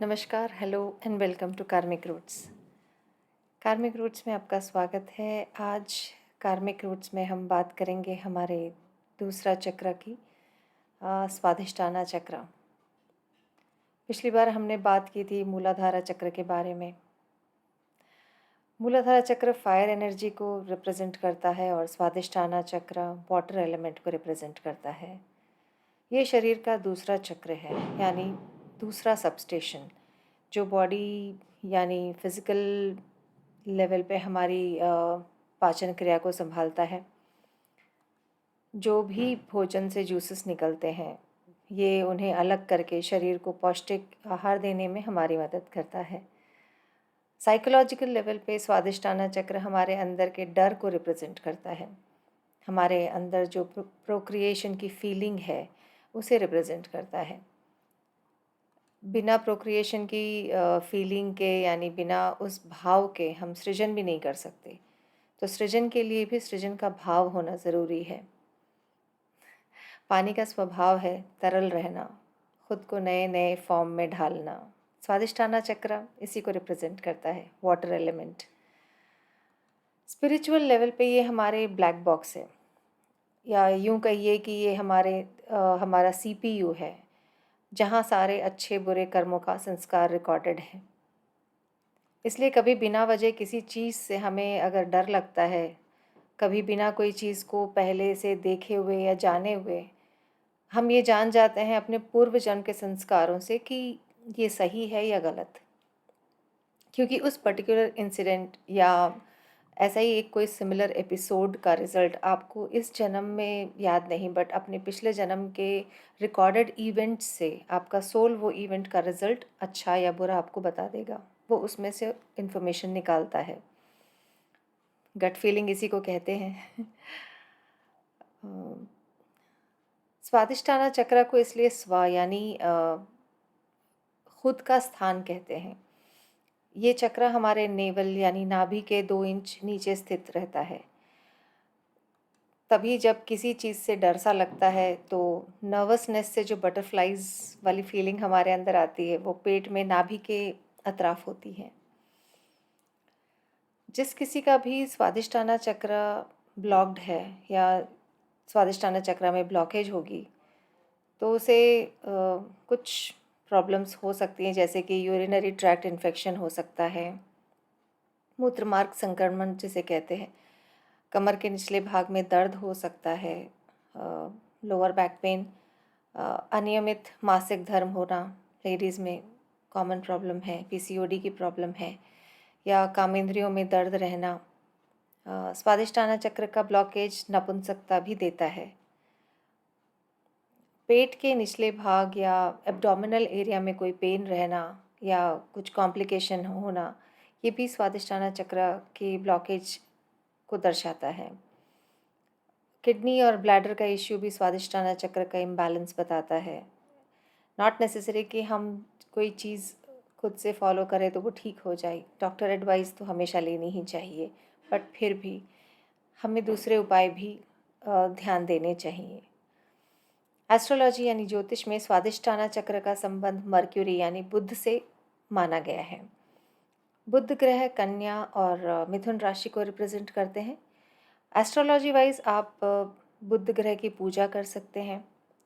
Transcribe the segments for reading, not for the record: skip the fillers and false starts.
नमस्कार, hello and welcome to कार्मिक roots. कार्मिक रूट्स में आपका स्वागत है। आज कार्मिक रूट्स में हम बात करेंगे हमारे दूसरा चक्र की, स्वाधिष्ठाना चक्र। पिछली बार हमने बात की थी मूलाधारा चक्र के बारे में। मूलाधारा चक्र फायर एनर्जी को रिप्रेजेंट करता है और स्वाधिष्ठाना चक्र वाटर एलिमेंट को रिप्रेजेंट करता है। ये शरीर का दूसरा चक्र है, यानी दूसरा सबस्टेशन, जो बॉडी यानी फिज़िकल लेवल पे हमारी पाचन क्रिया को संभालता है। जो भी भोजन से जूसेस निकलते हैं, ये उन्हें अलग करके शरीर को पौष्टिक आहार देने में हमारी मदद करता है। साइकोलॉजिकल लेवल पे स्वादिष्टाना चक्र हमारे अंदर के डर को रिप्रेजेंट करता है। हमारे अंदर जो प्रोक्रिएशन की फीलिंग है उसे रिप्रेजेंट करता है। बिना प्रोक्रिएशन की फीलिंग के, यानी बिना उस भाव के हम सृजन भी नहीं कर सकते। तो सृजन के लिए भी सृजन का भाव होना ज़रूरी है। पानी का स्वभाव है तरल रहना, खुद को नए नए फॉर्म में ढालना। स्वादिष्ठाना चक्र इसी को रिप्रेजेंट करता है, वाटर एलिमेंट। स्पिरिचुअल लेवल पे ये हमारे ब्लैक बॉक्स है, या यूं कहिए कि ये हमारा CPU है, जहाँ सारे अच्छे बुरे कर्मों का संस्कार रिकॉर्डेड है। इसलिए कभी बिना वजह किसी चीज़ से हमें अगर डर लगता है, कभी बिना कोई चीज़ को पहले से देखे हुए या जाने हुए हम ये जान जाते हैं अपने पूर्व जन्म के संस्कारों से कि ये सही है या गलत, क्योंकि उस पर्टिकुलर इंसिडेंट या ऐसा ही एक कोई सिमिलर एपिसोड का रिज़ल्ट आपको इस जन्म में याद नहीं, बट अपने पिछले जन्म के रिकॉर्डेड इवेंट से आपका सोल वो इवेंट का रिज़ल्ट अच्छा या बुरा आपको बता देगा। वो उसमें से इंफॉर्मेशन निकालता है। गट फीलिंग इसी को कहते हैं। स्वादिष्ठाना चक्र को इसलिए स्व यानी खुद का स्थान कहते हैं। ये चक्र हमारे नेवल यानी नाभि के 2 इंच नीचे स्थित रहता है। तभी जब किसी चीज़ से डर सा लगता है तो नर्वसनेस से जो बटरफ्लाइज वाली फीलिंग हमारे अंदर आती है, वो पेट में नाभि के अतराफ होती है। जिस किसी का भी स्वादिष्ठाना चक्र ब्लॉक्ड है या स्वादिष्ठाना चक्र में ब्लॉकेज होगी, तो उसे कुछ प्रॉब्लम्स हो सकती हैं, जैसे कि यूरिनरी ट्रैक्ट इन्फेक्शन हो सकता है, मूत्रमार्ग संक्रमण जिसे कहते हैं, कमर के निचले भाग में दर्द हो सकता है, लोअर बैक पेन, अनियमित मासिक धर्म होना लेडीज़ में कॉमन प्रॉब्लम है, PCOD की प्रॉब्लम है, या कामेंद्रियों में दर्द रहना। स्वादिष्ठाना चक्र का ब्लॉकेज नपुंसकता भी देता है। पेट के निचले भाग या एब्डोमिनल एरिया में कोई पेन रहना या कुछ कॉम्प्लिकेशन होना, ये भी स्वादिष्ठाना चक्र के ब्लॉकेज को दर्शाता है। किडनी और ब्लैडर का इश्यू भी स्वादिष्ठाना चक्र का इम्बैलेंस बताता है। नॉट नेसेसरी कि हम कोई चीज़ खुद से फॉलो करें तो वो ठीक हो जाए। डॉक्टर एडवाइस तो हमेशा लेनी ही चाहिए, बट फिर भी हमें दूसरे उपाय भी ध्यान देने चाहिए। एस्ट्रोलॉजी यानी ज्योतिष में स्वादिष्ठाना चक्र का संबंध मर्क्यूरी यानी बुध से माना गया है। बुध ग्रह कन्या और मिथुन राशि को रिप्रेजेंट करते हैं। एस्ट्रोलॉजी वाइज आप बुध ग्रह की पूजा कर सकते हैं,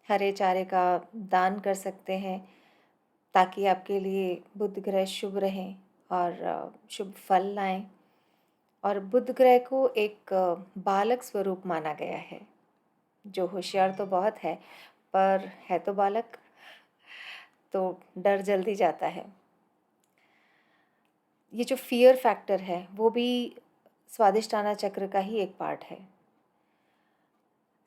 हरे चारे का दान कर सकते हैं, ताकि आपके लिए बुध ग्रह शुभ रहें और शुभ फल लाएं। और बुध ग्रह को एक बालक स्वरूप माना गया है, जो होशियार तो बहुत है पर है तो बालक, तो डर जल्दी जाता है। ये जो फियर फैक्टर है वो भी स्वादिष्ठाना चक्र का ही एक पार्ट है।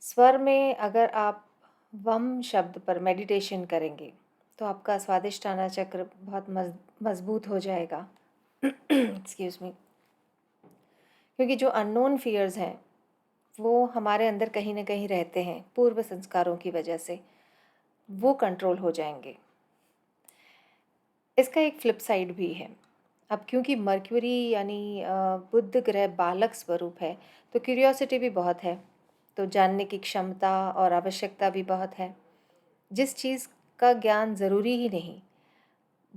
स्वर में अगर आप वम शब्द पर मेडिटेशन करेंगे तो आपका स्वादिष्ठाना चक्र बहुत मजबूत हो जाएगा। Excuse me. क्योंकि जो अननोन फियर्स हैं वो हमारे अंदर कहीं ना कहीं रहते हैं, पूर्व संस्कारों की वजह से वो कंट्रोल हो जाएंगे। इसका एक फ्लिप साइड भी है। अब क्योंकि मर्क्यूरी यानी बुध ग्रह बालक स्वरूप है, तो क्यूरियोसिटी भी बहुत है, तो जानने की क्षमता और आवश्यकता भी बहुत है। जिस चीज़ का ज्ञान ज़रूरी ही नहीं,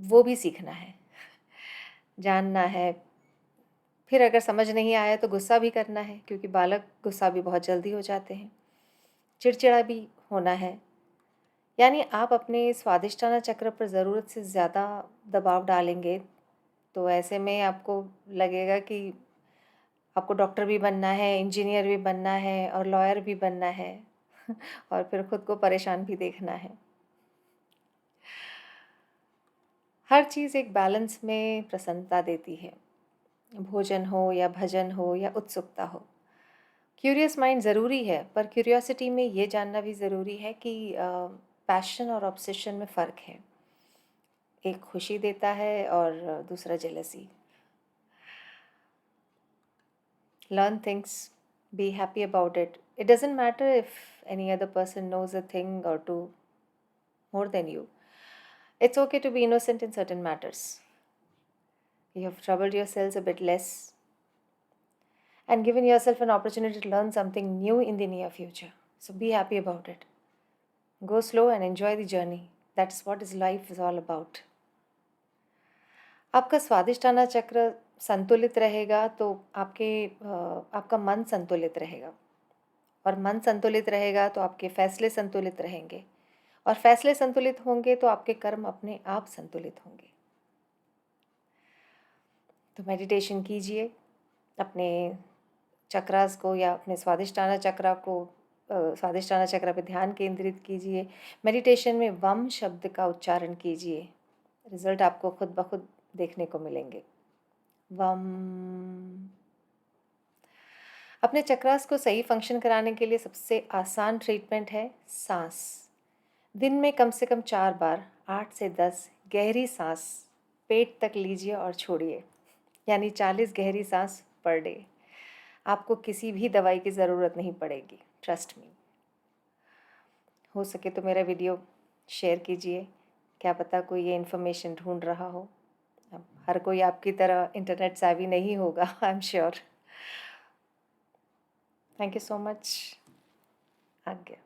वो भी सीखना है, जानना है। फिर अगर समझ नहीं आया तो गुस्सा भी करना है, क्योंकि बालक गुस्सा भी बहुत जल्दी हो जाते हैं। चिड़चिड़ा भी होना है। यानी आप अपने स्वादिष्टाना चक्र पर ज़रूरत से ज़्यादा दबाव डालेंगे, तो ऐसे में आपको लगेगा कि आपको डॉक्टर भी बनना है, इंजीनियर भी बनना है और लॉयर भी बनना है और फिर खुद को परेशान भी देखना है। हर चीज़ एक बैलेंस में प्रसन्नता देती है। भोजन हो या भजन हो या उत्सुकता हो। क्यूरियस माइंड ज़रूरी है, पर क्यूरियोसिटी में ये जानना भी ज़रूरी है कि पैशन और ऑब्सेशन में फ़र्क है। एक खुशी देता है और दूसरा jealousy. Learn things, be happy about it. It doesn't matter if any other person knows a thing or two more than you. It's okay to be innocent in certain matters. You have troubled yourselves a bit less and given yourself an opportunity to learn something new in the near future. So be happy about it. Go slow and enjoy the journey. That's what is life is all about. आपका स्वादिष्टाना चक्र संतुलित रहेगा तो आपका मन संतुलित रहेगा, और मन संतुलित रहेगा तो आपके फैसले संतुलित रहेंगे, और फैसले संतुलित होंगे तो आपके कर्म अपने आप संतुलित होंगे। तो मेडिटेशन कीजिए, अपने चक्रास को या अपने स्वादिष्टाना चक्र पे ध्यान केंद्रित कीजिए। मेडिटेशन में वम शब्द का उच्चारण कीजिए। रिजल्ट आपको खुद ब खुद देखने को मिलेंगे। वम। अपने चक्रास को सही फंक्शन कराने के लिए सबसे आसान ट्रीटमेंट है सांस। दिन में कम से कम 4 बार 8 से 10 गहरी सांस पेट तक लीजिए और छोड़िए, यानी 40 गहरी सांस पर डे। आपको किसी भी दवाई की ज़रूरत नहीं पड़ेगी, ट्रस्ट मी। हो सके तो मेरा वीडियो शेयर कीजिए, क्या पता कोई ये इन्फॉर्मेशन ढूंढ रहा हो। अब हर कोई आपकी तरह इंटरनेट savvy नहीं होगा, I am sure. Thank you so much. आज्ञा।